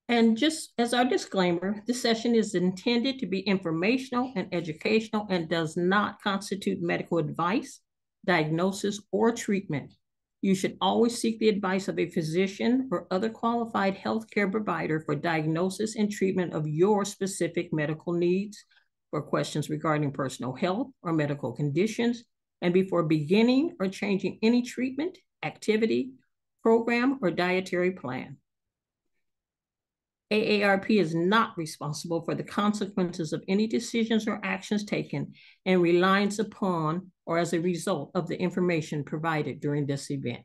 And just as our disclaimer, this session is intended to be informational and educational and does not constitute medical advice, diagnosis, or treatment. You should always seek the advice of a physician or other qualified healthcare provider for diagnosis and treatment of your specific medical needs, for questions regarding personal health or medical conditions, and before beginning or changing any treatment, activity, program, or dietary plan. AARP is not responsible for the consequences of any decisions or actions taken and relies upon or as a result of the information provided during this event.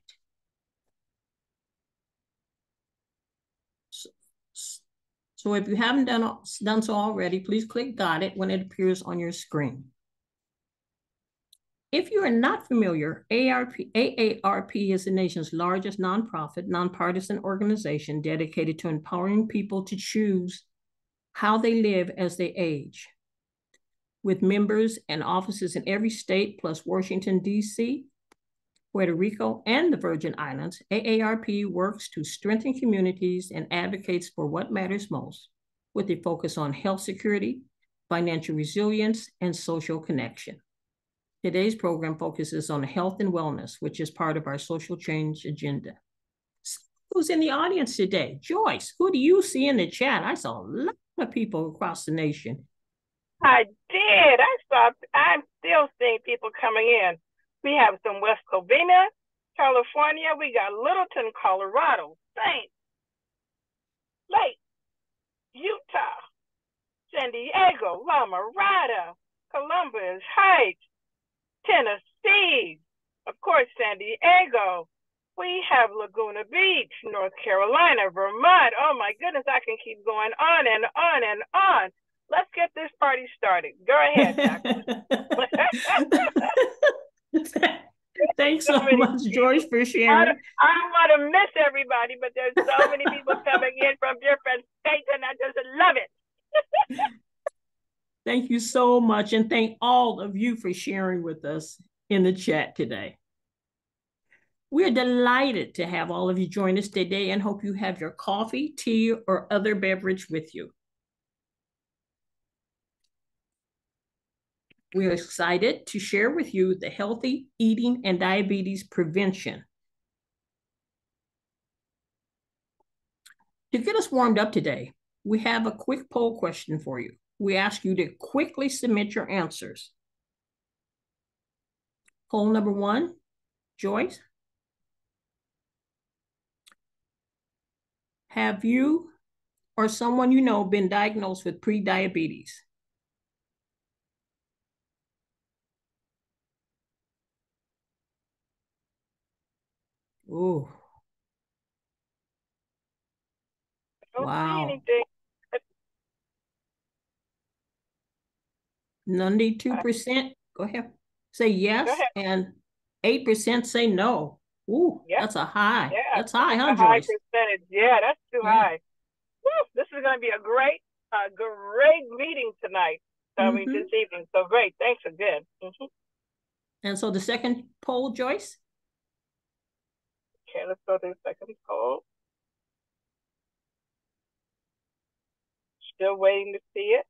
So if you haven't done so already, please click Got It when it appears on your screen. If you are not familiar, AARP is the nation's largest nonprofit, nonpartisan organization dedicated to empowering people to choose how they live as they age. With members and offices in every state, plus Washington, D.C., Puerto Rico, and the Virgin Islands, AARP works to strengthen communities and advocates for what matters most, with a focus on health security, financial resilience, and social connection. Today's program focuses on health and wellness, which is part of our social change agenda. Who's in the audience today? Joyce, who do you see in the chat? I saw a lot of people across the nation. I did. I'm still seeing people coming in. We have some West Covina, California. We got Littleton, Colorado, Saint, Lake, Utah, San Diego, La Mirada, Columbus Heights, Tennessee, of course, San Diego. We have Laguna Beach, North Carolina, Vermont. Oh my goodness, I can keep going on and on and on. Let's get this party started. Go ahead, Thanks so much, Joyce, for sharing. I don't want to miss everybody, but there's so many people coming in from different states, and I just love it. Thank you so much, and thank all of you for sharing with us in the chat today. We're delighted to have all of you join us today and hope you have your coffee, tea, or other beverage with you. We're excited to share with you the healthy eating and diabetes prevention. To get us warmed up today, we have a quick poll question for you. We ask you to quickly submit your answers. Poll number 1, Joyce. Have you or someone you know been diagnosed with prediabetes? Oh. Wow. 92% go ahead, say yes, and 8% say no. Ooh, yep. That's a high. Yeah, that's high, huh, Joyce? High percentage. Yeah, that's too high. Woo, this is going to be a great meeting tonight. This evening. So great. Thanks again. And so the second poll, Joyce? Okay, let's go to the second poll. Still waiting to see it.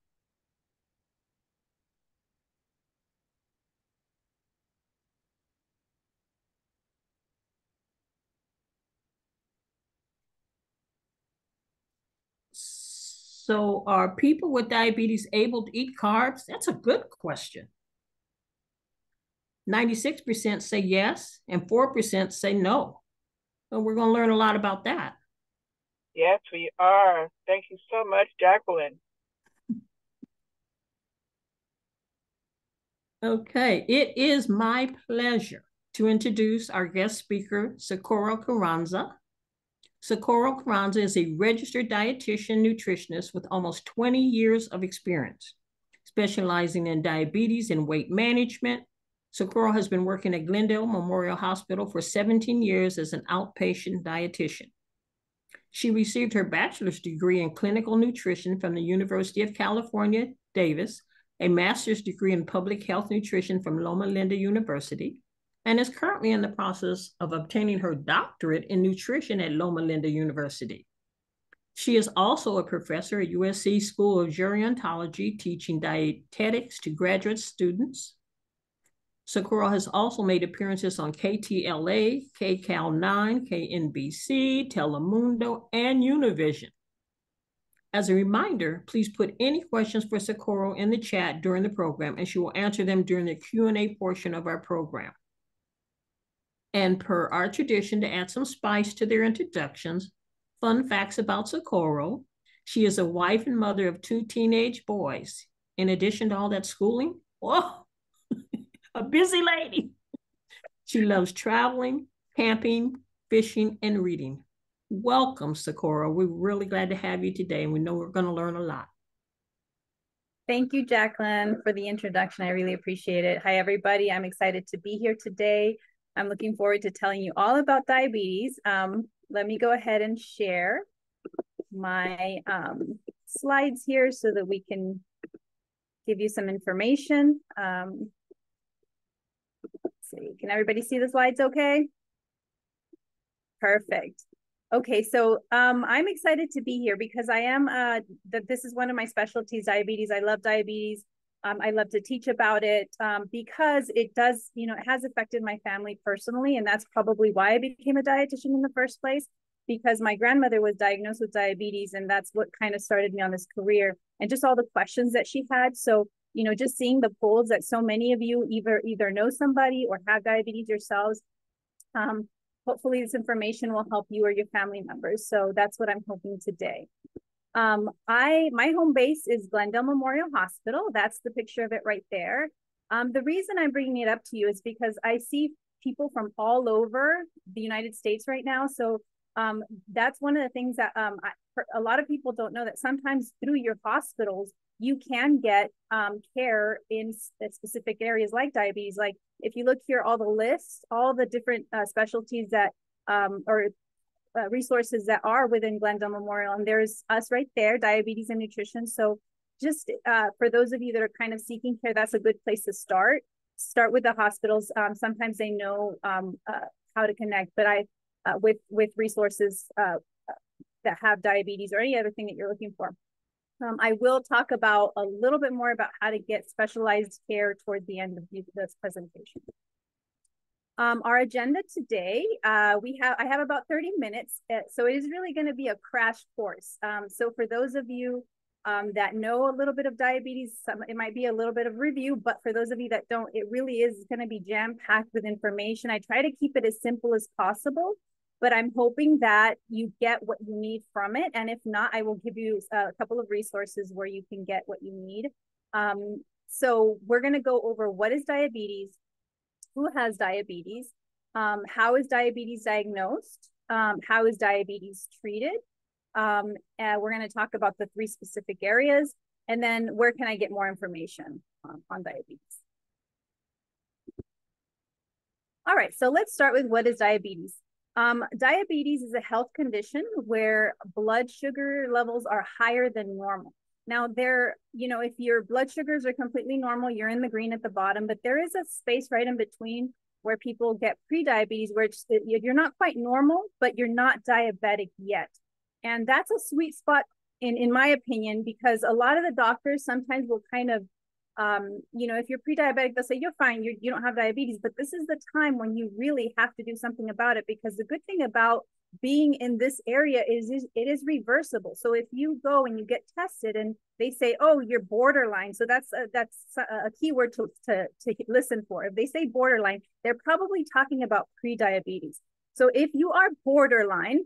So are people with diabetes able to eat carbs? That's a good question. 96% say yes, and 4% say no. So we're going to learn a lot about that. Yes, we are. Thank you so much, Jacqueline. Okay, it is my pleasure to introduce our guest speaker, Socorro Carranza. Socorro Carranza is a registered dietitian nutritionist with almost 20 years of experience, specializing in diabetes and weight management. Socorro has been working at Glendale Memorial Hospital for 17 years as an outpatient dietitian. She received her bachelor's degree in clinical nutrition from the University of California, Davis, a master's degree in public health nutrition from Loma Linda University, and is currently in the process of obtaining her doctorate in nutrition at Loma Linda University. She is also a professor at USC School of Gerontology, teaching dietetics to graduate students. Socorro has also made appearances on KTLA, KCAL9, KNBC, Telemundo, and Univision. As a reminder, please put any questions for Socorro in the chat during the program, and she will answer them during the Q&A portion of our program. And per our tradition, to add some spice to their introductions, fun facts about Socorro. She is a wife and mother of 2 teenage boys. In addition to all that schooling, whoa, a busy lady. She loves traveling, camping, fishing, and reading. Welcome, Socorro. We're really glad to have you today, and we know we're going to learn a lot. Thank you, Jacqueline, for the introduction. I really appreciate it. Hi, everybody. I'm excited to be here today. I'm looking forward to telling you all about diabetes. Let me go ahead and share my slides here so that we can give you some information. Let's see, can everybody see the slides okay? Perfect. Okay, so I'm excited to be here because I am, this is one of my specialties, diabetes. I love diabetes. I love to teach about it because it does, it has affected my family personally. And that's probably why I became a dietitian in the first place, because my grandmother was diagnosed with diabetes. And that's what kind of started me on this career and just all the questions that she had. So, just seeing the polls that so many of you either know somebody or have diabetes yourselves, hopefully this information will help you or your family members. So that's what I'm hoping today. My home base is Glendale Memorial Hospital. That's the picture of it right there. The reason I'm bringing it up to you is because I see people from all over the United States right now. So that's one of the things that a lot of people don't know, that sometimes through your hospitals, you can get care in specific areas like diabetes. Like if you look here, all the lists, all the different specialties that resources that are within Glendale Memorial, and there's us right there, diabetes and nutrition. So just for those of you that are kind of seeking care, that's a good place to start. Start with the hospitals. Sometimes they know how to connect, but with resources that have diabetes or any other thing that you're looking for. I will talk about a little bit more about how to get specialized care toward the end of this presentation. Our agenda today, I have about 30 minutes, so it is really going to be a crash course. So for those of you that know a little bit of diabetes, it might be a little bit of review, but for those of you that don't, it really is going to be jam-packed with information. I try to keep it as simple as possible, but I'm hoping that you get what you need from it. And if not, I will give you a couple of resources where you can get what you need. So we're going to go over what is diabetes, who has diabetes, how is diabetes diagnosed, how is diabetes treated. And we're going to talk about the 3 specific areas, and then where can I get more information on diabetes. All right, so let's start with what is diabetes. Diabetes is a health condition where blood sugar levels are higher than normal. Now if your blood sugars are completely normal, you're in the green at the bottom, but there is a space right in between where people get pre-diabetes, where you're not quite normal, but you're not diabetic yet. And that's a sweet spot in my opinion, because a lot of the doctors sometimes will kind of, if you're pre-diabetic, they'll say, you're fine, you don't have diabetes, but this is the time when you really have to do something about it, because the good thing about being in this area is it is reversible. So if you go and you get tested and they say, oh, you're borderline, so that's a key word to listen for. If they say borderline, they're probably talking about pre-diabetes. So if you are borderline,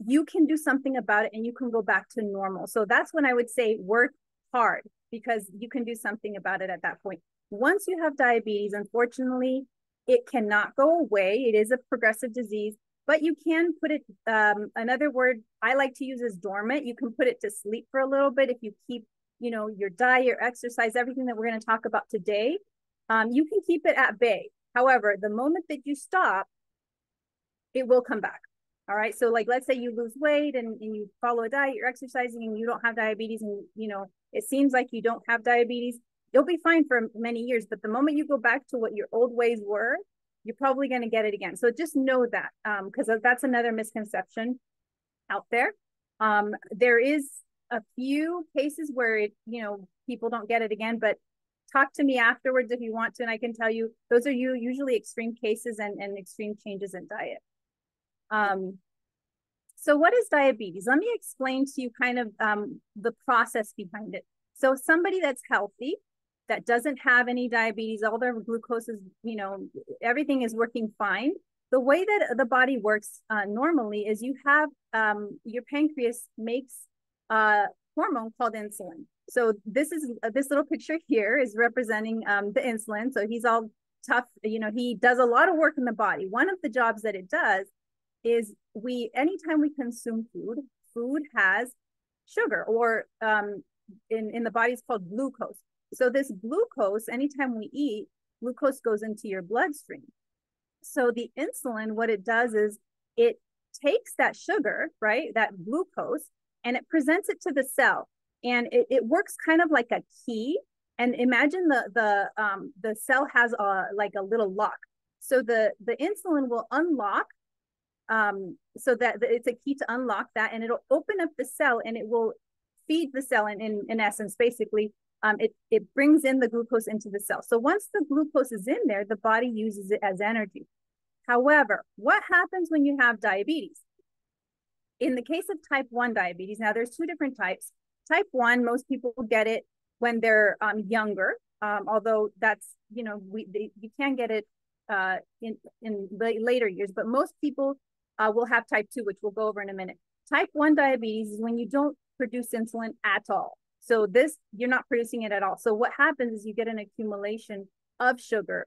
you can do something about it and you can go back to normal. So that's when I would say work hard, because you can do something about it at that point. Once you have diabetes, unfortunately, it cannot go away. It is a progressive disease, but you can put it, another word I like to use is dormant. You can put it to sleep for a little bit if you keep, your diet, your exercise, everything that we're going to talk about today. You can keep it at bay. However, the moment that you stop, it will come back. All right. So like, let's say you lose weight and you follow a diet, you're exercising and you don't have diabetes, and it seems like you don't have diabetes, you'll be fine for many years. But the moment you go back to what your old ways were, you're probably going to get it again. So just know that, because that's another misconception out there. There is a few cases where it, people don't get it again, but talk to me afterwards if you want to, and I can tell you those are usually extreme cases and extreme changes in diet. So what is diabetes? Let me explain to you kind of the process behind it. So somebody that's healthy, that doesn't have any diabetes, all their glucose is, everything is working fine. The way that the body works normally is you have your pancreas makes a hormone called insulin. So this little picture here is representing the insulin. So he's all tough, he does a lot of work in the body. One of the jobs that it does is anytime we consume food has sugar, or in the body it's called glucose. So this glucose, anytime we eat, glucose goes into your bloodstream. So the insulin, what it does is it takes that sugar, right, that glucose, and it presents it to the cell. And it works kind of like a key. And imagine the cell has like a little lock. So the insulin will unlock, so that it's a key to unlock that, and it'll open up the cell and it will feed the cell in essence, basically. It brings in the glucose into the cell. So once the glucose is in there, the body uses it as energy. However, what happens when you have diabetes? In the case of type 1 diabetes, now there's two different types. Type 1, most people get it when they're younger, although that's, you can get it in later years, but most people will have type 2, which we'll go over in a minute. Type 1 diabetes is when you don't produce insulin at all. So you're not producing it at all. So what happens is you get an accumulation of sugar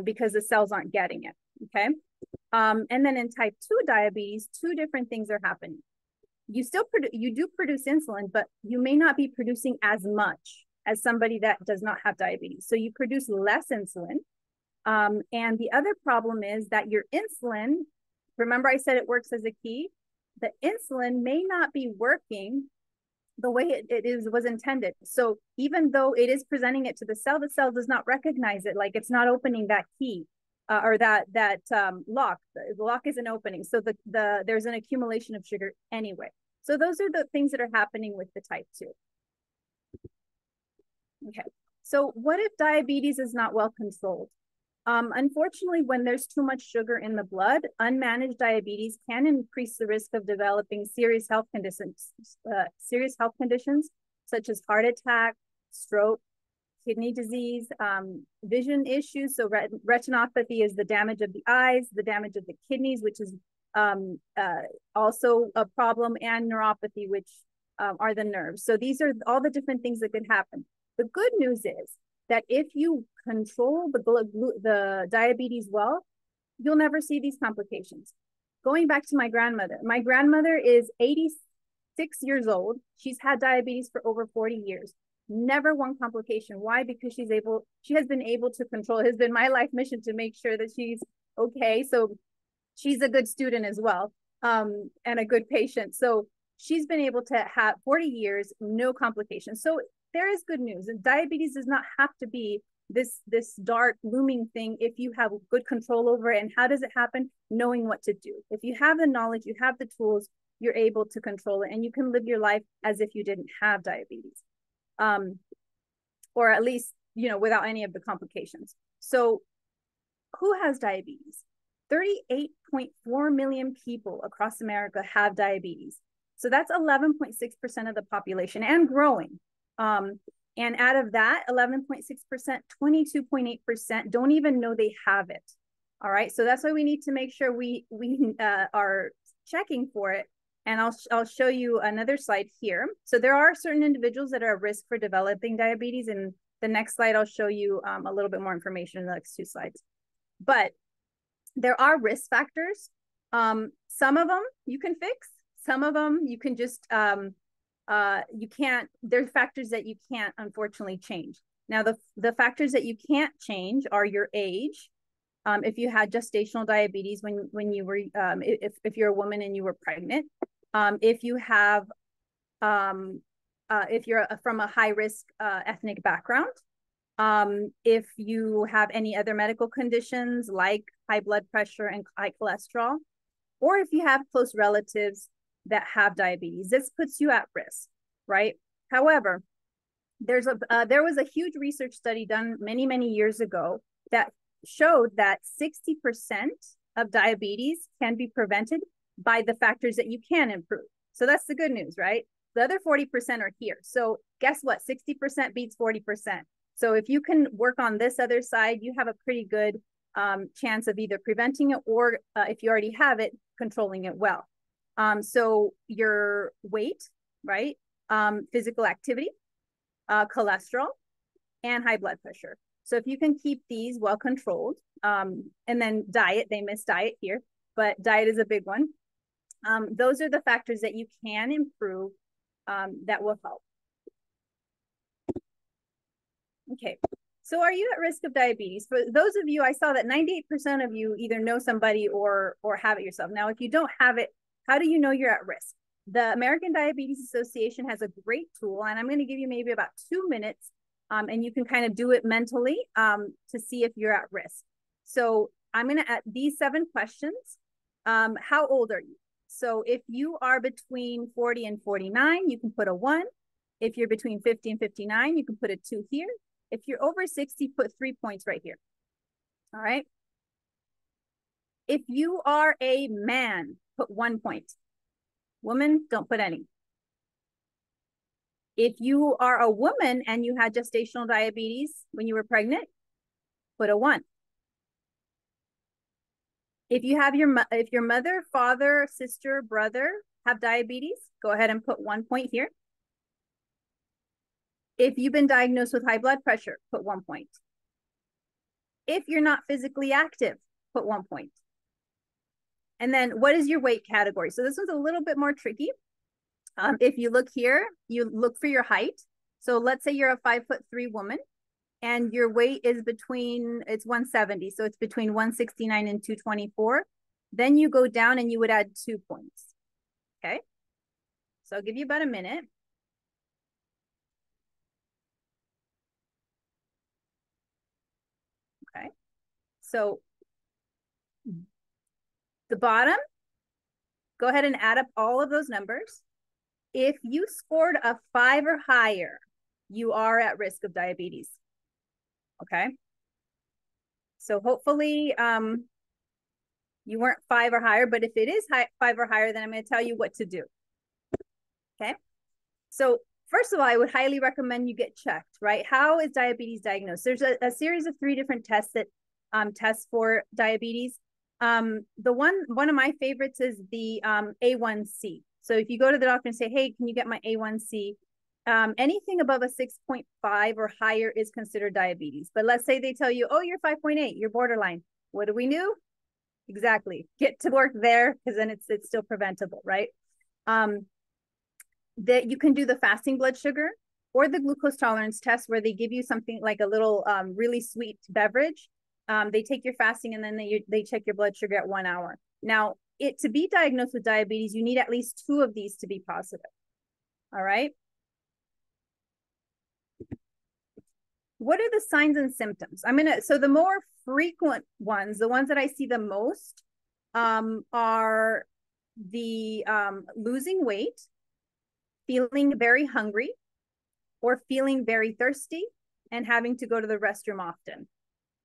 because the cells aren't getting it, okay? And then in type 2 diabetes, two different things are happening. You do produce insulin, but you may not be producing as much as somebody that does not have diabetes. So you produce less insulin. And the other problem is that your insulin, remember I said it works as a key? The insulin may not be working the way was intended. So even though it is presenting it to the cell does not recognize it, like it's not opening that key or that lock. The lock isn't opening. So there's an accumulation of sugar anyway. So those are the things that are happening with the type 2. Okay, so what if diabetes is not well controlled? Unfortunately, when there's too much sugar in the blood, unmanaged diabetes can increase the risk of developing serious health conditions such as heart attack, stroke, kidney disease, vision issues. So retinopathy is the damage of the eyes, the damage of the kidneys, which is also a problem, and neuropathy, which are the nerves. So these are all the different things that could happen. The good news is that if you control the diabetes well, you'll never see these complications. Going back to my grandmother is 86 years old. She's had diabetes for over 40 years. Never one complication. Why? Because she has been able to control. It has been my life mission to make sure that she's okay. So she's a good student as well, and a good patient. So she's been able to have 40 years, no complications. So there is good news. And diabetes does not have to be this dark looming thing if you have good control over it. And how does it happen? Knowing what to do. If you have the knowledge, you have the tools, you're able to control it, and you can live your life as if you didn't have diabetes. Or at least, without any of the complications. So who has diabetes? 38.4 million people across America have diabetes. So that's 11.6% of the population, and growing. And out of that 11.6%, 22.8% don't even know they have it. All right. So that's why we need to make sure we are checking for it. And I'll show you another slide here. So there are certain individuals that are at risk for developing diabetes. And the next slide, I'll show you a little bit more information in the next two slides. But there are risk factors. Some of them you can fix. Some of them you can just, you can't, there's factors that you can't unfortunately change. Now, the factors that you can't change are your age. If you had gestational diabetes when you were, if you're a woman and you were pregnant, if you have, if you're from a high risk ethnic background, if you have any other medical conditions like high blood pressure and high cholesterol, or if you have close relatives that have diabetes. This puts you at risk, right? However, there was a huge research study done many, many years ago that showed that 60% of diabetes can be prevented by the factors that you can improve. So that's the good news, right? The other 40% are here. So guess what? 60% beats 40%. So if you can work on this other side, you have a pretty good chance of either preventing it or if you already have it, controlling it well. So your weight, right? Physical activity, cholesterol, and high blood pressure. So if you can keep these well controlled, and then diet, they miss diet here, but diet is a big one. Those are the factors that you can improve that will help. Okay, so are you at risk of diabetes? For those of you, I saw that 98% of you either know somebody or have it yourself. Now, if you don't have it, how do you know you're at risk? The American Diabetes Association has a great tool, and I'm going to give you maybe about 2 minutes, and you can kind of do it mentally to see if you're at risk. So I'm going to add these 7 questions. How old are you? So if you are between 40 and 49, you can put a 1. If you're between 50 and 59, you can put a 2 here. If you're over 60, put 3 points right here. All right. If you are a man, put 1 point. Woman, don't put any. If you are a woman and you had gestational diabetes when you were pregnant, put a 1. If you have if your mother, father, sister, brother have diabetes, go ahead and put 1 point here. If you've been diagnosed with high blood pressure, put 1 point. If you're not physically active, put 1 point. And then what is your weight category? So this one's a little bit more tricky. If you look here, you look for your height. So let's say you're a 5'3" woman and your weight is it's 170. So it's between 169 and 224. Then you go down and you would add 2 points. Okay. So I'll give you about a minute. Okay. So the bottom, go ahead and add up all of those numbers. If you scored a 5 or higher, you are at risk of diabetes. Okay. So hopefully you weren't 5 or higher, but if it is 5 or higher, then I'm going to tell you what to do. Okay. So first of all, I would highly recommend you get checked, right? How is diabetes diagnosed? There's a series of 3 different tests that test for diabetes. The one of my favorites is the A1C. So if you go to the doctor and say, hey, can you get my A1C? Anything above a 6.5 or higher is considered diabetes. But let's say they tell you, oh, you're 5.8, you're borderline. What do we do? Exactly. Get to work there because then it's still preventable, right? That you can do the fasting blood sugar or the glucose tolerance test where they give you something like a little really sweet beverage. They take your fasting and then they check your blood sugar at 1 hour. Now, to be diagnosed with diabetes, you need at least 2 of these to be positive. All right. What are the signs and symptoms? So the more frequent ones, the ones that I see the most are the losing weight, feeling very hungry, or feeling very thirsty and having to go to the restroom often.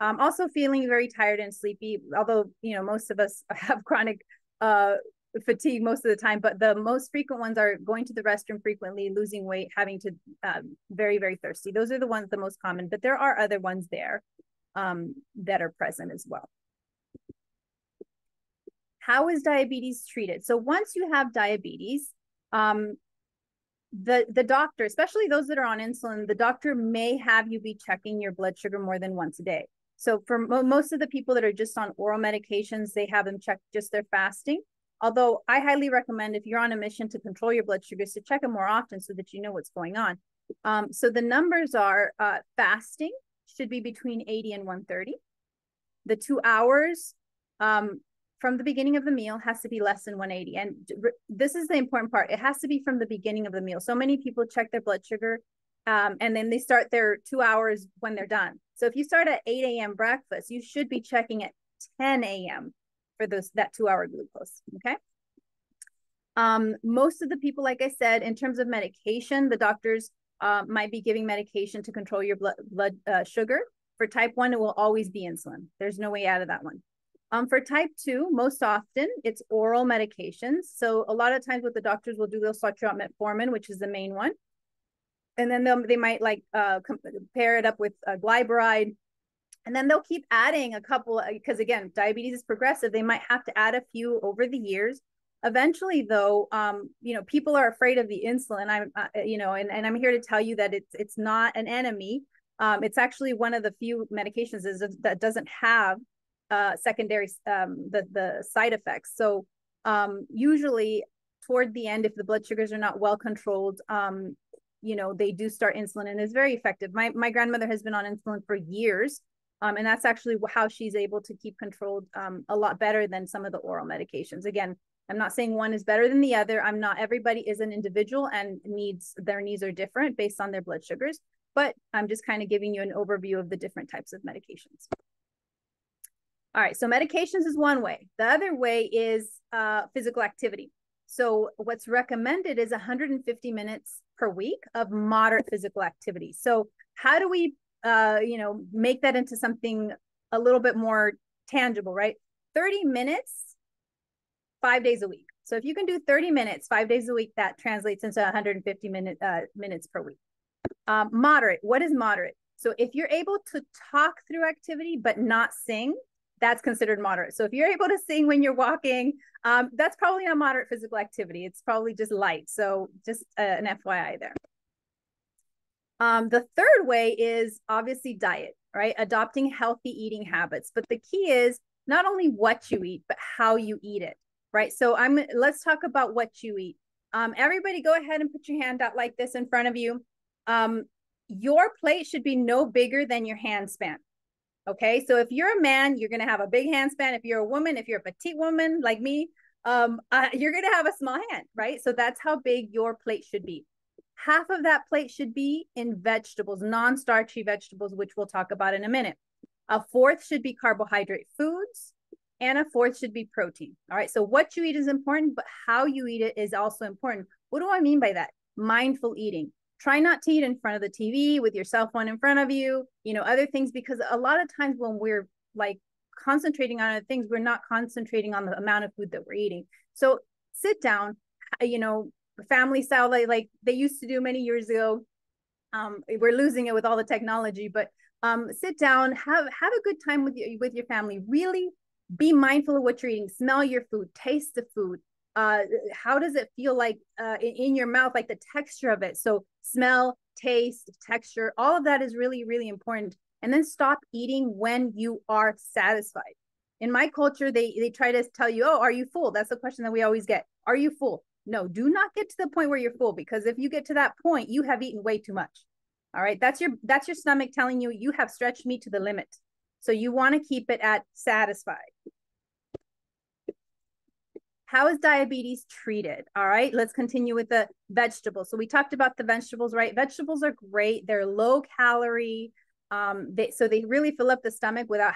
Also feeling very tired and sleepy, although, most of us have chronic fatigue most of the time, but the most frequent ones are going to the restroom frequently, losing weight, having to very, very thirsty. Those are the ones the most common, but there are other ones there that are present as well. How is diabetes treated? So once you have diabetes, the doctor, especially those that are on insulin, the doctor may have you be checking your blood sugar more than once a day. So for most of the people that are just on oral medications, they have them check just their fasting. Although I highly recommend if you're on a mission to control your blood sugars to check them more often so that you know what's going on. So the numbers are fasting should be between 80 and 130. The 2 hours from the beginning of the meal has to be less than 180. And this is the important part. It has to be from the beginning of the meal. So many people check their blood sugar and then they start their 2 hours when they're done. So if you start at 8 a.m. breakfast, you should be checking at 10 a.m. for that 2 hour glucose, okay? Most of the people, like I said, in terms of medication, the doctors might be giving medication to control your blood sugar. For type 1, it will always be insulin. There's no way out of that one. For type 2, most often it's oral medications. So a lot of times what the doctors will do, they'll start you on metformin, which is the main one. And then they might like pair it up with glyburide. And then they'll keep adding a couple, because again, diabetes is progressive. They might have to add a few over the years. Eventually, though, you know, people are afraid of the insulin. You know, and I'm here to tell you that it's not an enemy. It's actually one of the few medications that doesn't have secondary the side effects. So usually toward the end, if the blood sugars are not well controlled, you know, they do start insulin, and it's very effective. My grandmother has been on insulin for years. And that's actually how she's able to keep controlled a lot better than some of the oral medications. Again, I'm not saying one is better than the other. Everybody is an individual, and their needs are different based on their blood sugars, but I'm just kind of giving you an overview of the different types of medications. All right, so medications is one way. The other way is physical activity. So what's recommended is 150 minutes per week of moderate physical activity. So how do we you know, make that into something a little bit more tangible, right? 30 minutes, 5 days a week. So if you can do 30 minutes, 5 days a week, that translates into 150 minutes per week. Moderate, what is moderate? So if you're able to talk through activity, but not sing, that's considered moderate. So if you're able to sing when you're walking, that's probably not moderate physical activity. It's probably just light. So just an FYI there. The third way is obviously diet, right? Adopting healthy eating habits. But the key is not only what you eat, but how you eat it, right? So let's talk about what you eat. Everybody go ahead and put your hand out like this in front of you. Your plate should be no bigger than your hand span. Okay, so if you're a man, you're gonna have a big hand span. If you're a woman, if you're a petite woman like me, you're gonna have a small hand, right? So that's how big your plate should be. Half of that plate should be in vegetables, non-starchy vegetables, which we'll talk about in a minute. A fourth should be carbohydrate foods, and a fourth should be protein. All right, so what you eat is important, but how you eat it is also important. What do I mean by that? Mindful eating. Try not to eat in front of the TV with your cell phone in front of you, you know, other things, because a lot of times when we're like concentrating on other things, we're not concentrating on the amount of food that we're eating. So sit down, you know, family style, like they used to do many years ago. We're losing it with all the technology, but sit down, have a good time with your family. Really be mindful of what you're eating. Smell your food, taste the food. How does it feel like in your mouth, like the texture of it? So smell, taste, texture, all of that is really, really important. And then stop eating when you are satisfied. In my culture, they try to tell you, oh, are you full? That's the question that we always get. Are you full? No, do not get to the point where you're full, because if you get to that point, you have eaten way too much. All right, that's your stomach telling you you have stretched me to the limit. So you want to keep it at satisfied. How is diabetes treated? All right, let's continue with the vegetables. So we talked about the vegetables, right? Vegetables are great. They're low calorie. So they really fill up the stomach without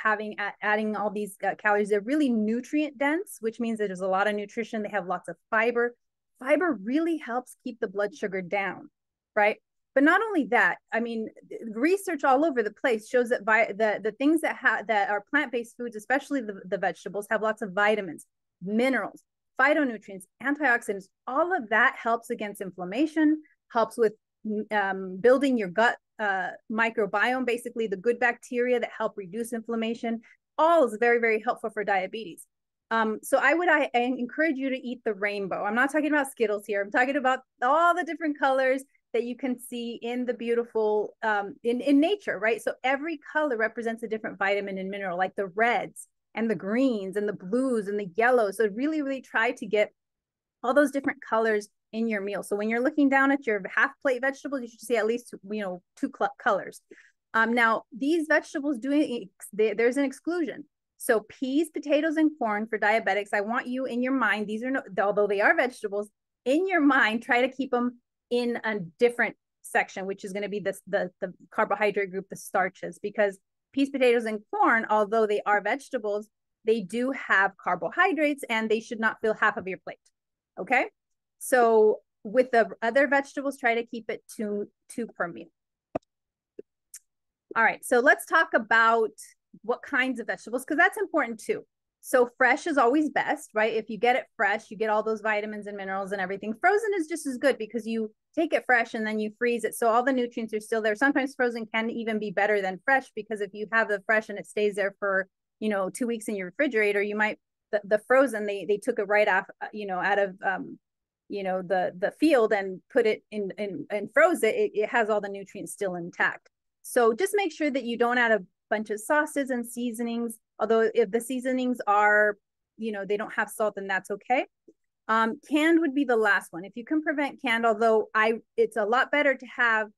adding all these calories. They're really nutrient dense, which means that there's a lot of nutrition. They have lots of fiber. Fiber really helps keep the blood sugar down, right? But not only that, I mean, research all over the place shows that the things that are plant-based foods, especially the vegetables, have lots of vitamins, minerals, phytonutrients, antioxidants. All of that helps against inflammation, helps with building your gut microbiome, basically the good bacteria that help reduce inflammation. All is very, very helpful for diabetes. So I encourage you to eat the rainbow. I'm not talking about Skittles here. I'm talking about all the different colors that you can see in the beautiful, in nature, right? So every color represents a different vitamin and mineral, like the reds and the greens and the blues and the yellows. So really, really try to get all those different colors in your meal. So when you're looking down at your half plate vegetables, you should see at least, you know, 2 colors. Now these vegetables there's an exclusion. So peas, potatoes, and corn for diabetics, I want you in your mind, these are although they are vegetables, in your mind, try to keep them in a different section, which is going to be the carbohydrate group, the starches, because peas, potatoes, and corn, although they are vegetables, they do have carbohydrates and they should not fill half of your plate. Okay. So with the other vegetables, try to keep it two per meal. All right, so let's talk about what kinds of vegetables, because that's important too. So fresh is always best, right? If you get it fresh, you get all those vitamins and minerals and everything. Frozen is just as good because you take it fresh and then you freeze it. So all the nutrients are still there. Sometimes frozen can even be better than fresh, because if you have the fresh and it stays there for, 2 weeks in your refrigerator, you might, the frozen, they took it right off, out of, the field and put it in and froze it. It has all the nutrients still intact. So just make sure that you don't add a bunch of sauces and seasonings. Although if the seasonings are, they don't have salt, then that's okay. Canned would be the last one. If you can prevent canned, although it's a lot better to have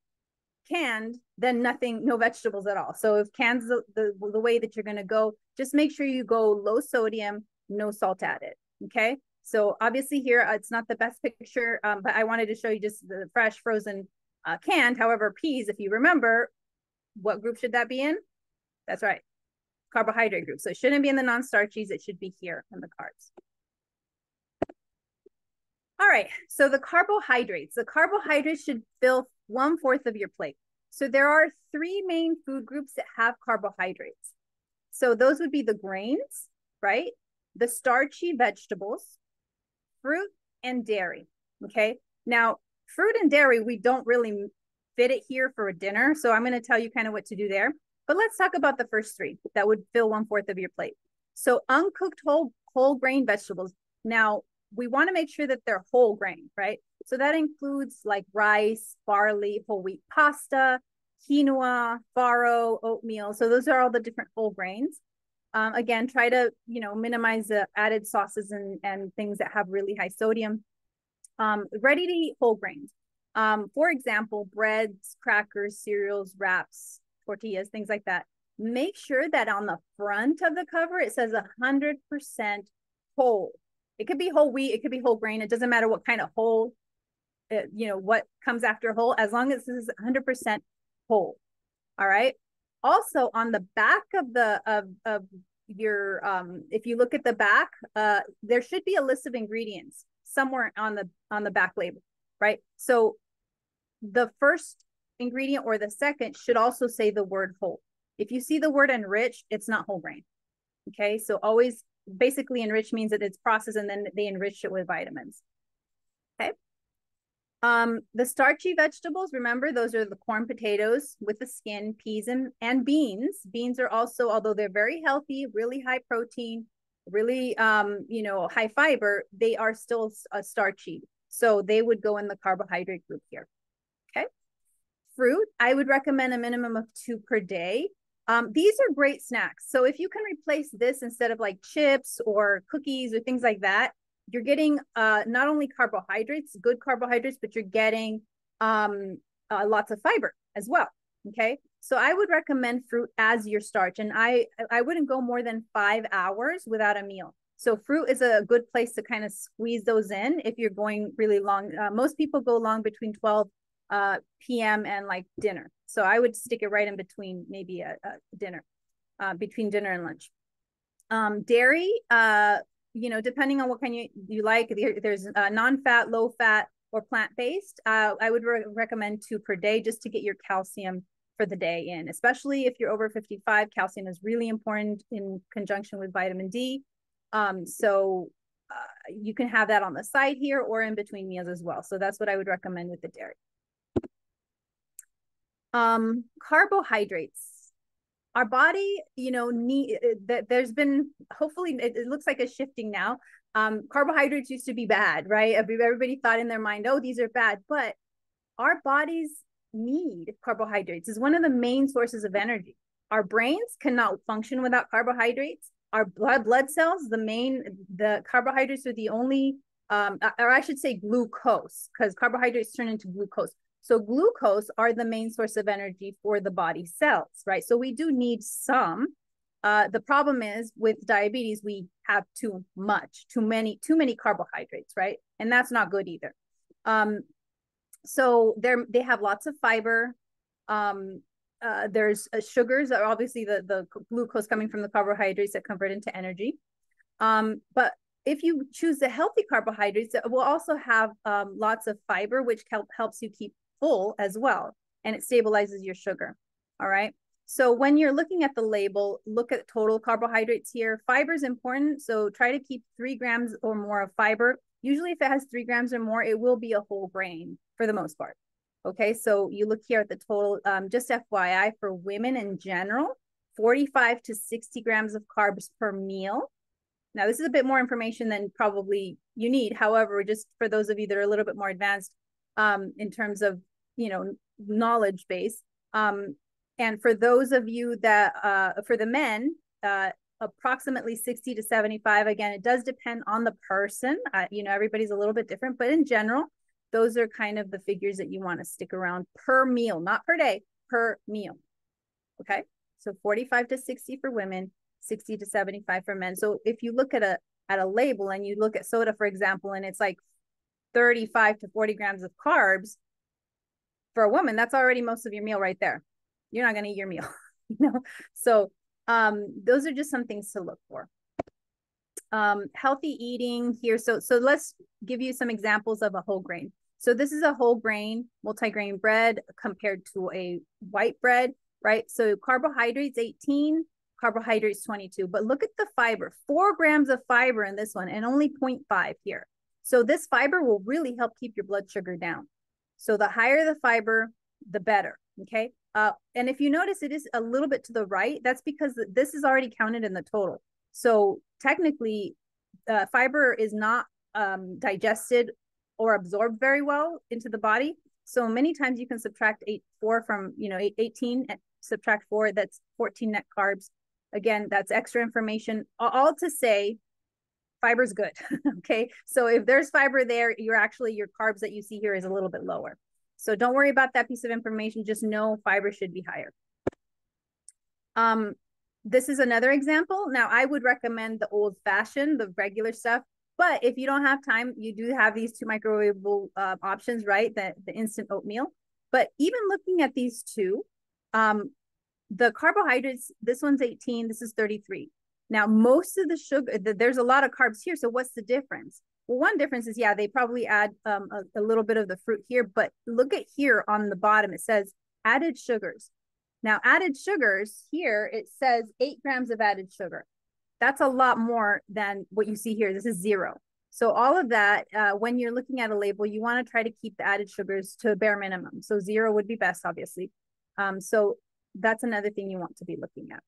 canned than nothing, no vegetables at all. So if canned's the way that you're going to go, just make sure you go low sodium, no salt added. Okay. So obviously here, it's not the best picture, but I wanted to show you just the fresh, frozen, canned. However, peas, if you remember, what group should that be in? That's right, carbohydrate group. So it shouldn't be in the non-starchies. It should be here in the carbs. All right, so the carbohydrates. The carbohydrates should fill 1/4 of your plate. So there are 3 main food groups that have carbohydrates. So those would be the grains, right? The starchy vegetables, fruit, and dairy, okay? Now, fruit and dairy, we don't really fit it here for a dinner. So I'm going to tell you kind of what to do there. But let's talk about the first 3 that would fill 1/4 of your plate. So uncooked whole grain vegetables. Now, we want to make sure that they're whole grain, right? So that includes like rice, barley, whole wheat pasta, quinoa, farro, oatmeal. So those are all the different whole grains. Again, try to, minimize the added sauces and things that have really high sodium. Ready to eat whole grains. For example, breads, crackers, cereals, wraps, tortillas, things like that. Make sure that on the front of the cover, it says 100% whole. It could be whole wheat, it could be whole grain. It doesn't matter what kind of whole, what comes after whole, as long as this is 100% whole. All right. Also on the back of your, if you look at the back, there should be a list of ingredients somewhere on the back label, right? So the first ingredient or the second should also say the word whole. If you see the word enriched, it's not whole grain. Okay, so always, basically enriched means that it's processed and then they enrich it with vitamins. Okay. The starchy vegetables, remember, those are the corn, potatoes with the skin, peas, and beans. Beans are also, although they're very healthy, really high protein, really, high fiber, they are still starchy. So they would go in the carbohydrate group here. Okay. Fruit, I would recommend a minimum of 2 per day. These are great snacks. So if you can replace this instead of like chips or cookies or things like that, you're getting not only carbohydrates, good carbohydrates, but you're getting lots of fiber as well. Okay. So I would recommend fruit as your starch. And I wouldn't go more than 5 hours without a meal. So fruit is a good place to kind of squeeze those in if you're going really long. Most people go long between 12 p.m. and like dinner. So I would stick it right in between maybe a dinner, between dinner and lunch. Dairy, depending on what kind you like, there's non-fat, low-fat, or plant-based. I would recommend 2 per day just to get your calcium for the day in, especially if you're over 55. Calcium is really important in conjunction with vitamin D. So you can have that on the side here or in between meals as well. So that's what I would recommend with the dairy. Carbohydrates. Our body, there's been, hopefully it looks like it's shifting now. Carbohydrates used to be bad, right? Everybody thought in their mind, oh, these are bad, but our bodies need carbohydrates. It's one of the main sources of energy. Our brains cannot function without carbohydrates. Our blood cells, the carbohydrates are the only, or I should say glucose, because carbohydrates turn into glucose. So glucose are the main source of energy for the body cells, right? So we do need some. The problem is with diabetes, we have too many carbohydrates, right? And that's not good either. So they have lots of fiber. There's sugars, are obviously the glucose coming from the carbohydrates that convert into energy. But if you choose the healthy carbohydrates, it will also have lots of fiber, which helps you keep full as well. And it stabilizes your sugar. All right. So when you're looking at the label, look at total carbohydrates here. Fiber is important. So try to keep 3 grams or more of fiber. Usually if it has 3 grams or more, it will be a whole grain for the most part. Okay. So you look here at the total, just FYI for women in general, 45 to 60 grams of carbs per meal. Now, this is a bit more information than probably you need. However, just for those of you that are a little bit more advanced in terms of, knowledge base. And for those of you that, for the men, approximately 60 to 75. Again, it does depend on the person. Everybody's a little bit different, but in general, those are kind of the figures that you want to stick around per meal, not per day, per meal. Okay, so 45 to 60 for women, 60 to 75 for men. So if you look at a label and you look at soda, for example, and it's like 35 to 40 grams of carbs for a woman, that's already most of your meal right there. You're not going to eat your meal, So those are just some things to look for. Healthy eating here. So let's give you some examples of a whole grain. So this is a whole grain, multigrain bread compared to a white bread, right? So carbohydrates 18, carbohydrates 22, but look at the fiber, 4 grams of fiber in this one and only 0.5 here. So this fiber will really help keep your blood sugar down. So the higher the fiber, the better, okay? And if you notice, it is a little bit to the right. That's because this is already counted in the total. So technically, fiber is not digested or absorbed very well into the body. So many times you can subtract 4 from, 18 and subtract 4, that's 14 net carbs. Again, that's extra information. All to say, fiber's good, okay? So if there's fiber there, your carbs that you see here is a little bit lower. So don't worry about that piece of information. Just know fiber should be higher. This is another example. Now, I would recommend the old-fashioned, the regular stuff. But if you don't have time, you do have these 2 microwavable options, right? The instant oatmeal. But even looking at these two, the carbohydrates, this one's 18, this is 33. Now, most of the sugar, there's a lot of carbs here. So what's the difference? Well, one difference is, yeah, they probably add a little bit of the fruit here. But look at here on the bottom, it says added sugars. Now, added sugars here, it says 8 grams of added sugar. That's a lot more than what you see here. This is 0. So all of that, when you're looking at a label, you want to try to keep the added sugars to a bare minimum. So 0 would be best, obviously. So that's another thing you want to be looking at.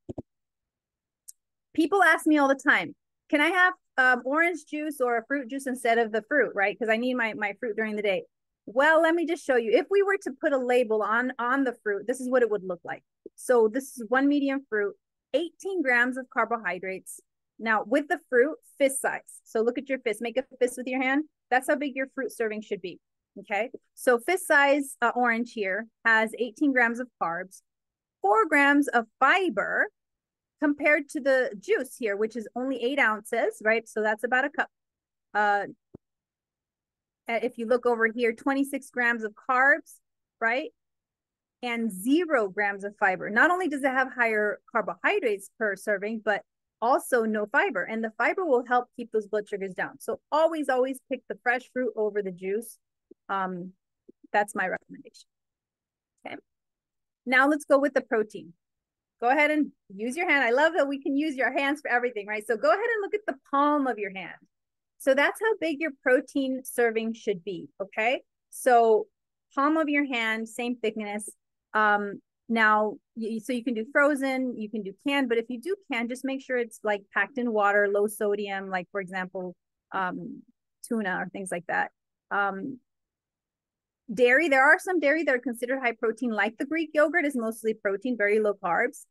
People ask me all the time, can I have orange juice or a fruit juice instead of the fruit, right? Because I need my fruit during the day. Well, let me just show you. If we were to put a label on the fruit, this is what it would look like. So this is 1 medium fruit, 18 grams of carbohydrates. Now with the fruit, fist size. So look at your fist, make a fist with your hand. That's how big your fruit serving should be, okay? So fist size orange here has 18 grams of carbs, 4 grams of fiber compared to the juice here, which is only 8 ounces, right? So that's about a cup. If you look over here, 26 grams of carbs, right? And 0 grams of fiber. Not only does it have higher carbohydrates per serving, but also no fiber. And the fiber will help keep those blood sugars down. So always pick the fresh fruit over the juice. That's my recommendation. Okay. Now let's go with the protein. Go ahead and use your hand. I love that we can use your hands for everything, right? So go ahead and look at the palm of your hand. So that's how big your protein serving should be, okay? So palm of your hand, same thickness. Now, so you can do frozen, you can do canned, but if you do canned, just make sure it's like packed in water, low sodium, like for example, tuna or things like that. Dairy, there are some dairy that are considered high protein, like the Greek yogurt is mostly protein, very low carbs.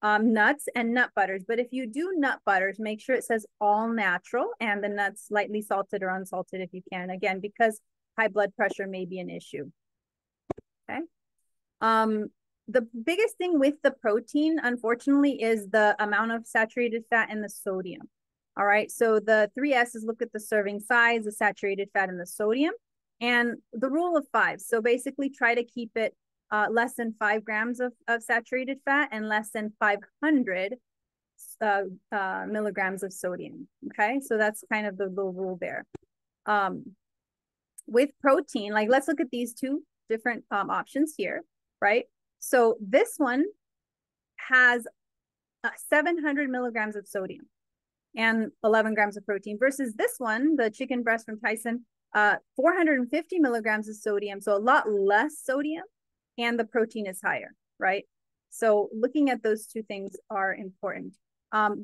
Nuts and nut butters. But if you do nut butters, make sure it says all natural and the nuts lightly salted or unsalted if you can. Again, because high blood pressure may be an issue. Okay. The biggest thing with the protein, unfortunately, is the amount of saturated fat and the sodium. All right. So the 3 S's, look at the serving size, the saturated fat and the sodium, and the rule of 5. So basically try to keep it less than 5 grams of saturated fat and less than 500 milligrams of sodium. Okay, so that's kind of the rule there. With protein, like let's look at these two different options here, right? So this one has 700 milligrams of sodium and 11 grams of protein versus this one, the chicken breast from Tyson, 450 milligrams of sodium, so a lot less sodium, and the protein is higher, right? So looking at those two things are important.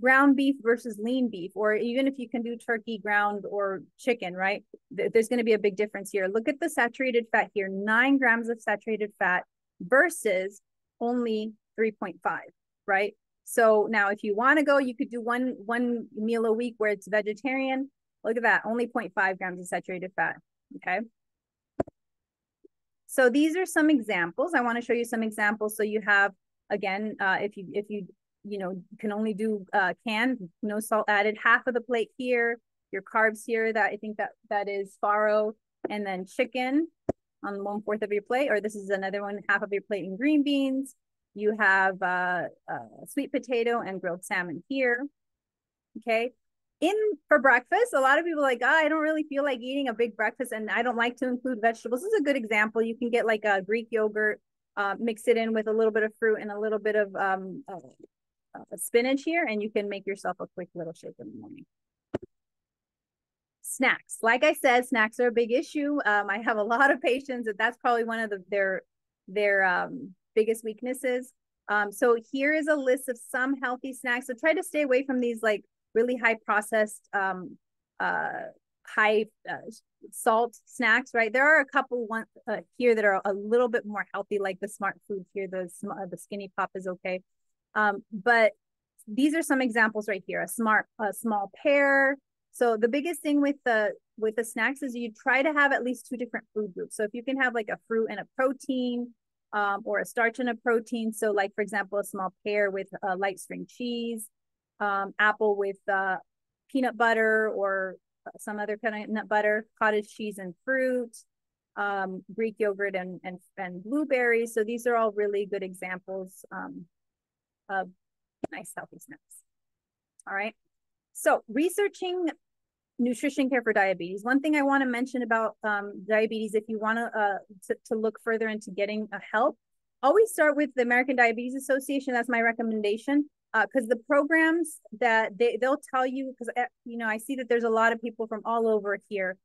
Ground beef versus lean beef, or even if you can do turkey, ground, or chicken, right? There's going to be a big difference here. Look at the saturated fat here, 9 grams of saturated fat versus only 3.5, right? So now if you want to go, you could do one meal a week where it's vegetarian. Look at that, only 0.5 grams of saturated fat, okay? So these are some examples. I want to show you some examples. So you have, again, if you can only do canned, no salt added, half of the plate here, your carbs here, that I think that is farro, and then chicken on 1/4 of your plate, or this is another one, half of your plate in green beans. You have sweet potato and grilled salmon here, okay? For breakfast, a lot of people are like, I don't really feel like eating a big breakfast and I don't like to include vegetables. This is a good example. You can get like a Greek yogurt, mix it in with a little bit of fruit and a little bit of spinach here, and you can make yourself a quick little shake in the morning. Snacks. Like I said, snacks are a big issue. I have a lot of patients that's probably one of their biggest weaknesses. So here is a list of some healthy snacks. So try to stay away from these like really high processed, high salt snacks, right? There are a couple here that are a little bit more healthy, like the Smart Food here. The Skinny Pop is okay. But these are some examples right here. A small pear. So the biggest thing with the snacks is you try to have at least 2 different food groups. So if you can have like a fruit and a protein, or a starch and a protein. So like, for example, a small pear with light string cheese, apple with peanut butter or some other kind of nut butter, cottage cheese and fruit, Greek yogurt and blueberries. So these are all really good examples of nice healthy snacks. All right. So researching nutrition care for diabetes. One thing I want to mention about diabetes, if you want to look further into getting help, always start with the American Diabetes Association. That's my recommendation, because the programs that they'll tell you, because I see that there's a lot of people from all over here.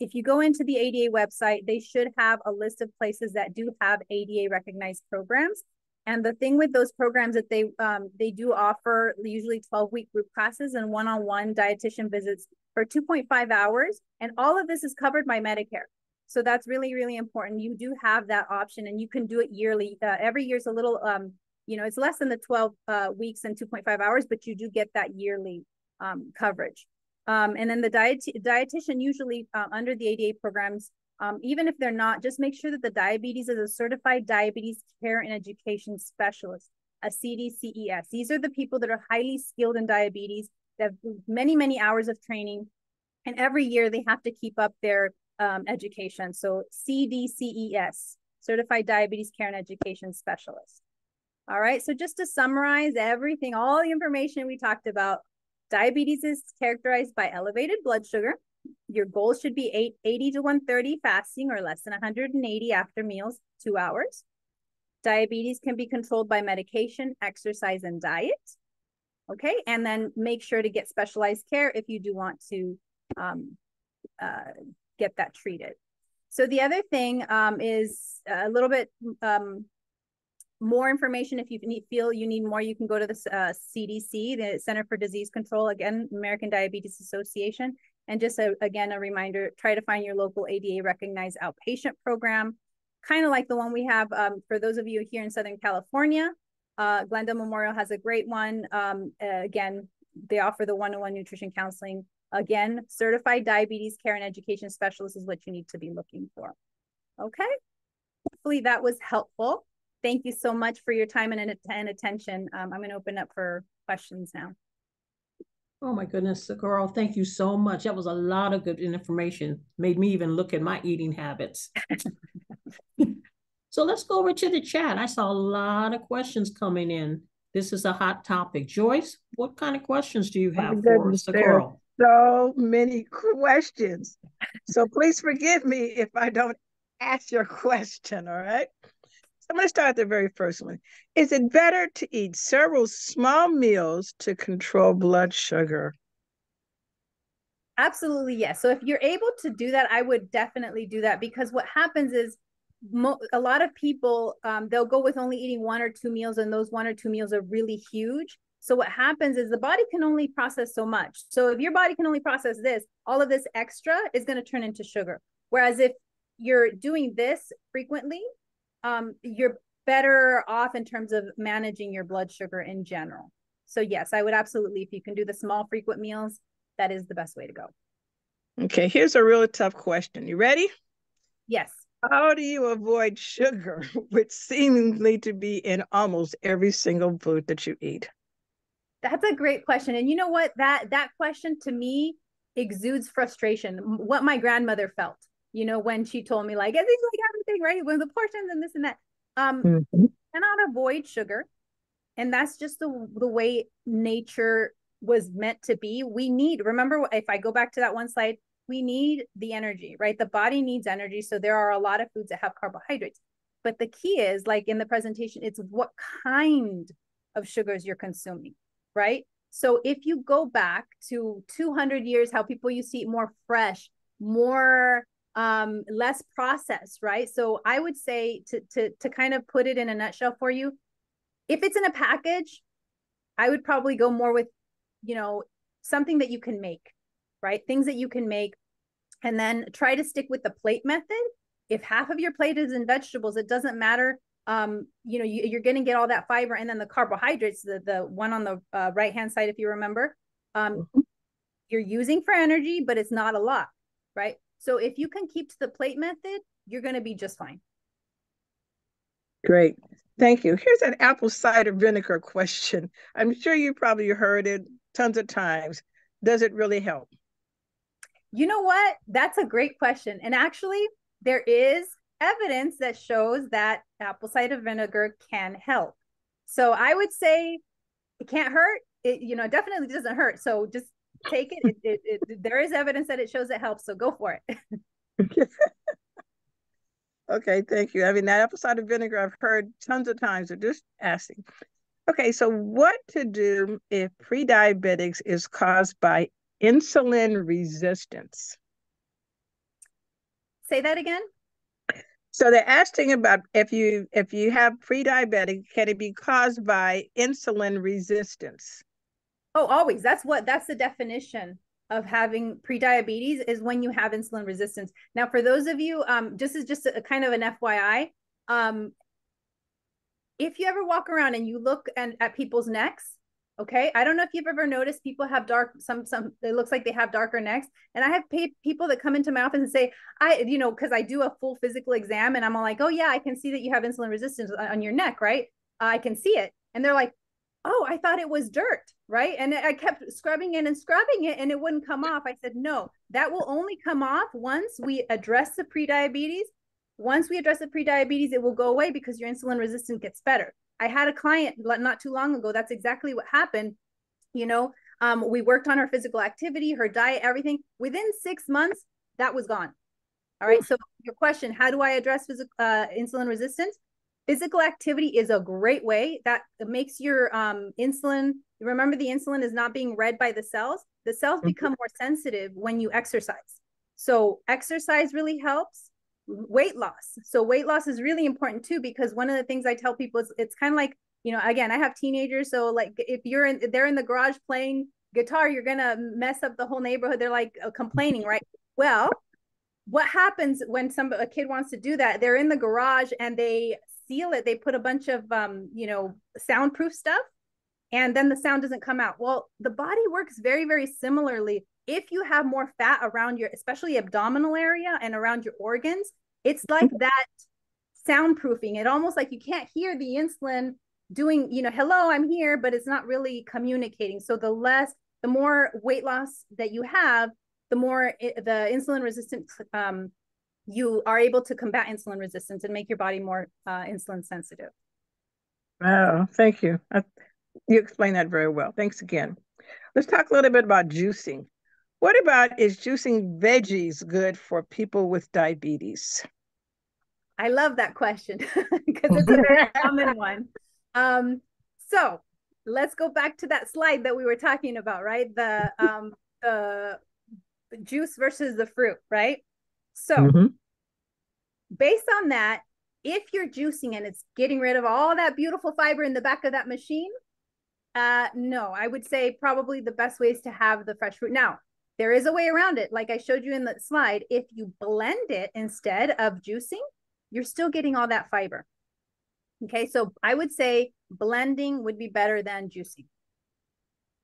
If you go into the ADA website, they should have a list of places that do have ADA recognized programs. And the thing with those programs that they do offer usually 12-week group classes and one-on-one dietitian visits for 2.5 hours. And all of this is covered by Medicare. So that's really, really important. You do have that option and you can do it yearly. Every year is a little, it's less than the 12 weeks and 2.5 hours, but you do get that yearly coverage. And then the dietitian usually under the ADA programs, even if they're not, just make sure that the diabetes is a certified diabetes care and education specialist, a CDCES. These are the people that are highly skilled in diabetes, that have many, many hours of training. And every year they have to keep up their education. So CDCES, Certified Diabetes Care and Education Specialist. All right, so just to summarize everything, all the information we talked about, diabetes is characterized by elevated blood sugar. Your goal should be 80 to 130 fasting or less than 180 after meals, 2 hours. Diabetes can be controlled by medication, exercise, and diet. Okay, and then make sure to get specialized care if you do want to get that treated. So the other thing is a little bit more information. If you feel you need more, you can go to the CDC, the Center for Disease Control, again, American Diabetes Association. And just again, a reminder, try to find your local ADA recognized outpatient program, kind of like the one we have for those of you here in Southern California. Glendale Memorial has a great one. Again, they offer the one-on-one nutrition counseling. Again, certified diabetes care and education specialist is what you need to be looking for. Okay, hopefully that was helpful. Thank you so much for your time and attention. I'm going to open up for questions now. Oh my goodness, girl, thank you so much. That was a lot of good information. Made me even look at my eating habits. So let's go over to the chat. I saw a lot of questions coming in This is a hot topic. Joyce, what kind of questions do you My have for goodness, there are Socorro? so many questions. So please forgive me if I don't ask your question, all right? So I'm going to start at the very first one. Is it better to eat several small meals to control blood sugar? Absolutely, yes. So if you're able to do that, I would definitely do that, because what happens is a lot of people, they'll go with only eating 1 or 2 meals, and those 1 or 2 meals are really huge. So what happens is the body can only process so much. So if your body can only process this, all of this extra is going to turn into sugar. Whereas if you're doing this frequently, you're better off in terms of managing your blood sugar in general. So yes, I would absolutely, if you can do the small frequent meals, that is the best way to go. Okay, here's a really tough question. You ready? Yes. How do you avoid sugar, which seemingly to be in almost every single food that you eat? That's a great question. And you know what? That question to me exudes frustration. What my grandmother felt, when she told me like, it's like everything, right? When the portions and this and that. Cannot avoid sugar. And that's just the way nature was meant to be. Remember, if I go back to that one slide, we need the energy, right? The body needs energy. So there are a lot of foods that have carbohydrates. But the key is, like in the presentation, it's what kind of sugars you're consuming, right? So if you go back to 200 years, how people used to eat more fresh, more less processed, right? So I would say to kind of put it in a nutshell for you, if it's in a package, I would probably go more with, something that you can make, right? Things that you can make, and then try to stick with the plate method. If half of your plate is in vegetables, it doesn't matter. You're going to get all that fiber, and then the carbohydrates, the one on the right-hand side, if you remember, you're using for energy, but it's not a lot, right? So if you can keep to the plate method, you're going to be just fine. Great. Thank you. Here's an apple cider vinegar question. I'm sure you probably heard it tons of times. Does it really help? You know what? That's a great question. And actually, there is evidence that shows that apple cider vinegar can help. So I would say it can't hurt. It definitely doesn't hurt. So just take it. There is evidence that it shows it helps. So go for it. Okay, thank you. I mean, that apple cider vinegar I've heard tons of times, so just asking. Okay, so what to do if pre-diabetics is caused by insulin resistance? Say that again. So they're asking about if you have pre-diabetic, can it be caused by insulin resistance? Oh, always. That's the definition of having pre-diabetes, is when you have insulin resistance. Now, for those of you, just a kind of an FYI, if you ever walk around and you look at people's necks, okay, I don't know if you've ever noticed people have some it looks like they have darker necks, and I have people that come into my office and say, because I do a full physical exam, and I'm all like, oh yeah, I can see that you have insulin resistance on your neck, right? I can see it, and they're like, oh, I thought it was dirt, right? And I kept scrubbing it, and it wouldn't come off. I said, no, that will only come off once we address the pre-diabetes. Once we address the pre-diabetes, it will go away because your insulin resistance gets better. I had a client not too long ago. That's exactly what happened. We worked on her physical activity, her diet, everything. Within 6 months, that was gone. All right. So your question, how do I address insulin resistance? Physical activity is a great way that makes your insulin. Remember, the insulin is not being read by the cells. The cells become more sensitive when you exercise. So exercise really helps. Weight loss. So weight loss is really important too, because one of the things I tell people is, it's kind of like, again, I have teenagers. So like if they're in the garage playing guitar, you're going to mess up the whole neighborhood. They're like complaining, right? Well, what happens when a kid wants to do that? They're in the garage and they seal it. They put a bunch of, soundproof stuff, and then the sound doesn't come out. Well, the body works very, very similarly. If you have more fat around especially abdominal area and around your organs, it's like that soundproofing. It almost like you can't hear the insulin doing, hello, I'm here, but it's not really communicating. So the more weight loss that you have, the more the insulin resistant, you are able to combat insulin resistance and make your body more insulin sensitive. Wow, thank you. You explained that very well. Thanks again. Let's talk a little bit about juicing. What about, is juicing veggies good for people with diabetes? I love that question because it's a very common one. So let's go back to that slide that we were talking about, right? The juice versus the fruit, right? So based on that, if you're juicing and it's getting rid of all that beautiful fiber in the back of that machine, no, I would say probably the best way is to have the fresh fruit. Now, there is a way around it. Like I showed you in the slide, if you blend it instead of juicing, you're still getting all that fiber. Okay, so I would say blending would be better than juicing.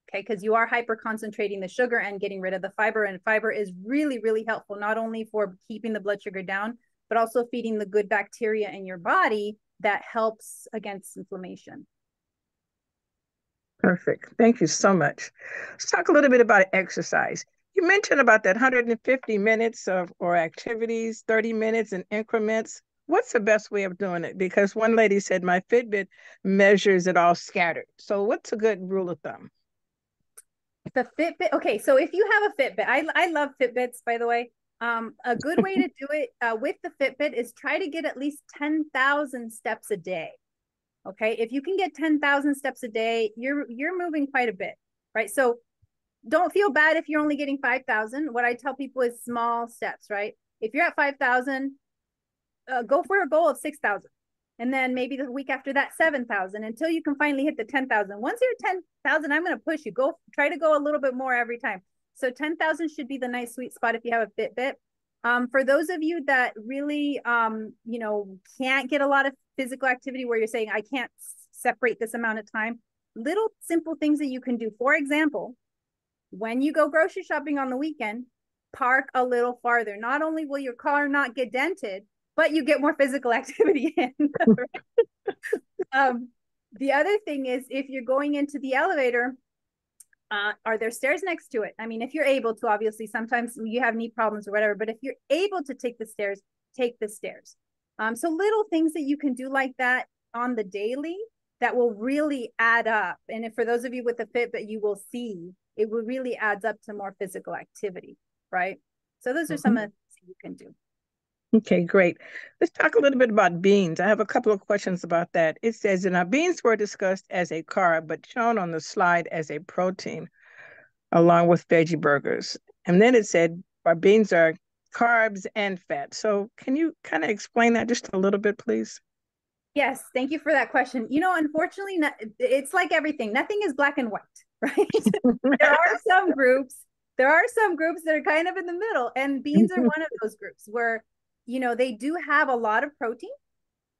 Okay, because you are hyper concentrating the sugar and getting rid of the fiber, and fiber is really, really helpful, not only for keeping the blood sugar down, but also feeding the good bacteria in your body that helps against inflammation. Perfect. Thank you so much. Let's talk a little bit about exercise. You mentioned about that 150 minutes or activities, 30 minutes in increments. What's the best way of doing it? Because one lady said my Fitbit measures it all scattered. So what's a good rule of thumb? The Fitbit. Okay, so if you have a Fitbit, I love Fitbits, by the way. A good way to do it with the Fitbit is try to get at least 10,000 steps a day. Okay, if you can get 10,000 steps a day, you're moving quite a bit, right? So don't feel bad if you're only getting 5,000. What I tell people is small steps, right? If you're at 5,000, go for a goal of 6,000. And then maybe the week after that, 7,000 until you can finally hit the 10,000. Once you're 10,000, I'm going to push you. Try to go a little bit more every time. So 10,000 should be the nice sweet spot if you have a Fitbit. For those of you that really, can't get a lot of physical activity where you're saying, I can't separate this amount of time, little simple things that you can do. For example, when you go grocery shopping on the weekend, park a little farther. Not only will your car not get dented, but you get more physical activity in. The other thing is, if you're going into the elevator, are there stairs next to it? I mean, if you're able to, obviously, sometimes you have knee problems or whatever, but if you're able to take the stairs, take the stairs. So little things that you can do like that on the daily that will really add up. And if for those of you with a Fitbit, you will see it will really adds up to more physical activity, right? So those are some of the things you can do. Okay, great. Let's talk a little bit about beans. I have a couple of questions about that. It says that now beans were discussed as a carb, but shown on the slide as a protein, along with veggie burgers. And then it said our beans are carbs and fat. So can you kind of explain that just a little bit, please? Yes, thank you for that question. Unfortunately, it's like everything. Nothing is black and white, right? There are some groups that are kind of in the middle, and beans are one of those groups where they do have a lot of protein,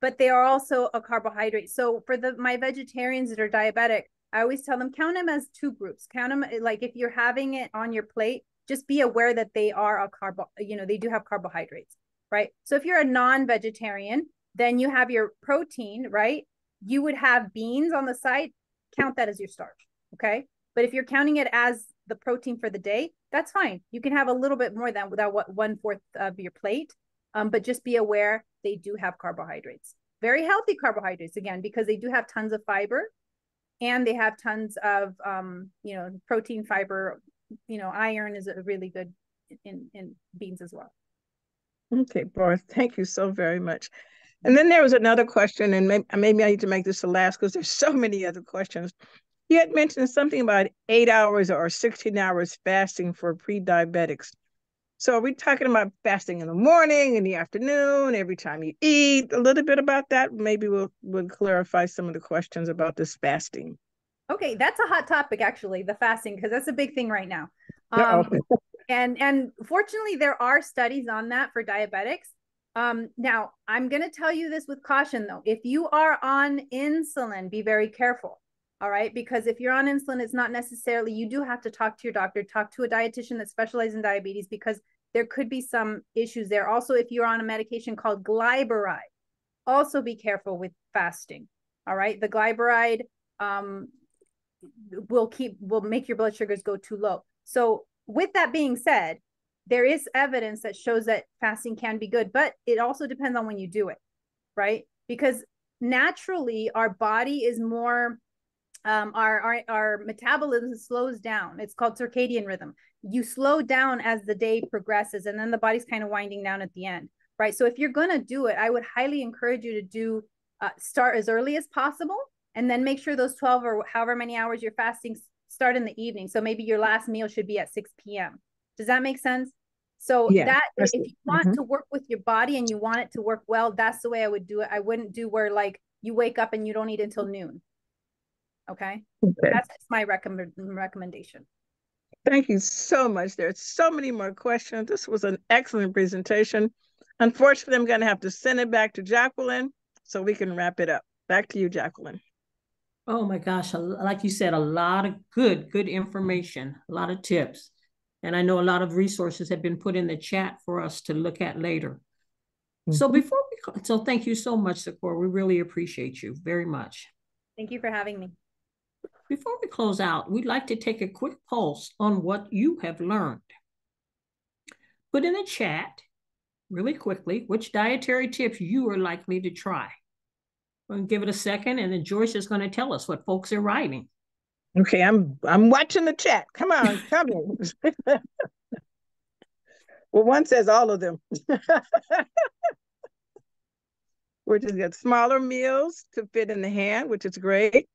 but they are also a carbohydrate. So for my vegetarians that are diabetic, I always tell them, count them as two groups. Count them, like if you're having it on your plate, just be aware that they are they do have carbohydrates, right? So if you're a non-vegetarian, then you have your protein, right? You would have beans on the side, count that as your starch, okay? But if you're counting it as the protein for the day, that's fine. You can have a little bit more than without 1/4 of your plate. But just be aware they do have carbohydrates. Very healthy carbohydrates, again, because they do have tons of fiber and they have tons of, protein, fiber, iron is really good in beans as well. Okay, Boris, thank you so very much. And then there was another question, and maybe I need to make this the last because there's so many other questions. You had mentioned something about 8 hours or 16 hours fasting for pre-diabetics. So are we talking about fasting in the morning, in the afternoon, every time you eat? A little bit about that. Maybe we'll clarify some of the questions about this fasting. Okay, that's a hot topic, actually, the fasting, because that's a big thing right now. And fortunately, there are studies on that for diabetics. Now, I'm going to tell you this with caution, though. If you are on insulin, be very careful. All right. Because if you're on insulin, it's not necessarily, you do have to talk to your doctor, talk to a dietitian that specializes in diabetes, because there could be some issues there. Also, if you're on a medication called glyburide, also be careful with fasting. All right. The glyburide will make your blood sugars go too low. So with that being said, there is evidence that shows that fasting can be good, but it also depends on when you do it, right? Because naturally our body is more our metabolism slows down. It's called circadian rhythm. You slow down as the day progresses, and then the body's kind of winding down at the end, right? So if you're going to do it, I would highly encourage you to do start as early as possible, and then make sure those 12 or however many hours you're fasting start in the evening. So maybe your last meal should be at 6 p.m. Does that make sense? So that if you want to work with your body and you want it to work well, that's the way I would do it. I wouldn't do where like you wake up and you don't eat until noon. Okay. That's just my recommendation. Thank you so much. There's so many more questions. This was an excellent presentation. Unfortunately, I'm going to have to send it back to Jacqueline so we can wrap it up. Back to you, Jacqueline. Oh my gosh, like you said, a lot of good information, a lot of tips. And I know a lot of resources have been put in the chat for us to look at later. So thank you so much, Sakura. We really appreciate you very much. Thank you for having me. Before we close out, we'd like to take a quick pulse on what you have learned. Put in the chat really quickly which dietary tips you are likely to try. We're going to give it a second, and then Joyce is going to tell us what folks are writing. Okay, I'm watching the chat. Come on, come in. Well, one says all of them. We're just got smaller meals to fit in the hand, which is great.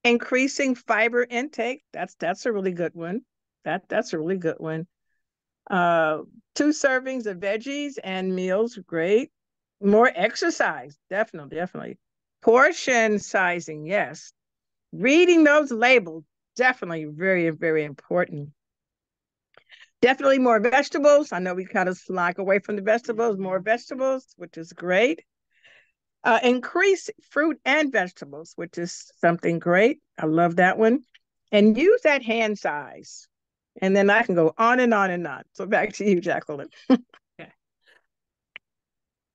Increasing fiber intake. That's a really good one. That's a really good one. 2 servings of veggies and meals, great. More exercise, definitely. Portion sizing, yes. Reading those labels, definitely very, very important. Definitely more vegetables. I know we kind of slack away from the vegetables, more vegetables, which is great. Increase fruit and vegetables, which is something great. I love that one. And use that hand size. And then I can go on and on and on. So back to you, Jacqueline. Okay.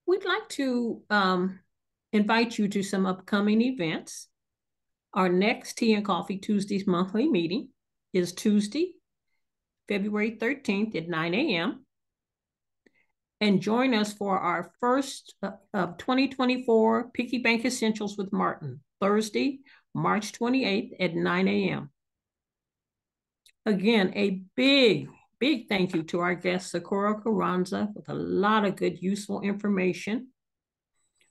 We'd like to invite you to some upcoming events. Our next Tea and Coffee Tuesdays monthly meeting is Tuesday, February 13th at 9 a.m. And join us for our first of 2024 Piggy Bank Essentials with Martin, Thursday, March 28th at 9 a.m. Again, a big thank you to our guest, Sakura Carranza, with a lot of good, useful information.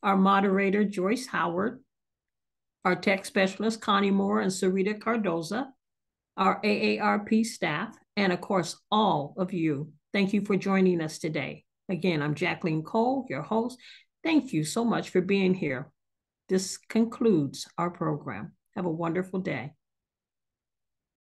Our moderator, Joyce Howard. Our tech specialist, Connie Moore and Sarita Cardoza. Our AARP staff, and of course, all of you. Thank you for joining us today. Again, I'm Jacqueline Cole, your host. Thank you so much for being here. This concludes our program. Have a wonderful day.